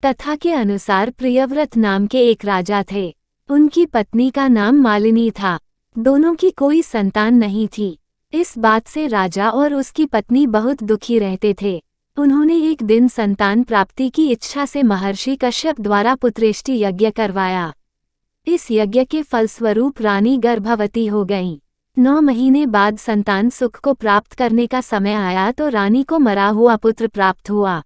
कथा के अनुसार प्रियव्रत नाम के एक राजा थे। उनकी पत्नी का नाम मालिनी था। दोनों की कोई संतान नहीं थी। इस बात से राजा और उसकी पत्नी बहुत दुखी रहते थे। उन्होंने एक दिन संतान प्राप्ति की इच्छा से महर्षि कश्यप द्वारा पुत्रेष्टि यज्ञ करवाया। इस यज्ञ के फलस्वरूप रानी गर्भवती हो गईं। 9 महीने बाद संतान सुख को प्राप्त करने का समय आया तो रानी को मरा हुआ पुत्र प्राप्त हुआ।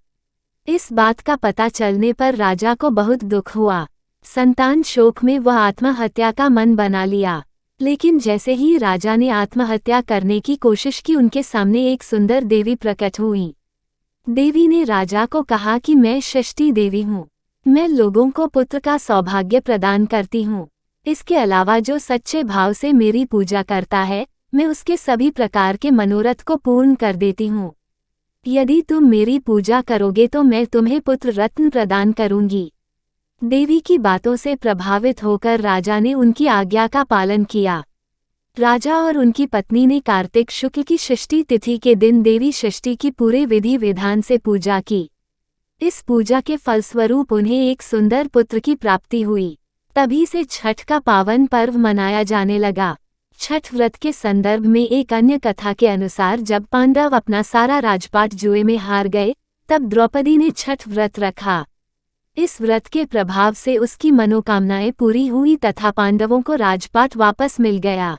इस बात का पता चलने पर राजा को बहुत दुख हुआ। संतान शोक में वह आत्महत्या का मन बना लिया। लेकिन जैसे ही राजा ने आत्महत्या करने की कोशिश की, उनके सामने एक सुंदर देवी प्रकट हुई। देवी ने राजा को कहा कि मैं षष्ठी देवी हूँ। मैं लोगों को पुत्र का सौभाग्य प्रदान करती हूँ। इसके अलावा जो सच्चे भाव से मेरी पूजा करता है, मैं उसके सभी प्रकार के मनोरथ को पूर्ण कर देती हूँ। यदि तुम मेरी पूजा करोगे तो मैं तुम्हें पुत्र रत्न प्रदान करूंगी। देवी की बातों से प्रभावित होकर राजा ने उनकी आज्ञा का पालन किया। राजा और उनकी पत्नी ने कार्तिक शुक्ल की षष्ठी तिथि के दिन देवी षष्ठी की पूरे विधि विधान से पूजा की। इस पूजा के फलस्वरूप उन्हें एक सुंदर पुत्र की प्राप्ति हुई। तभी से छठ का पावन पर्व मनाया जाने लगा। छठ व्रत के संदर्भ में एक अन्य कथा के अनुसार जब पांडव अपना सारा राजपाट जुए में हार गए, तब द्रौपदी ने छठ व्रत रखा। इस व्रत के प्रभाव से उसकी मनोकामनाएं पूरी हुई तथा पांडवों को राजपाट वापस मिल गया।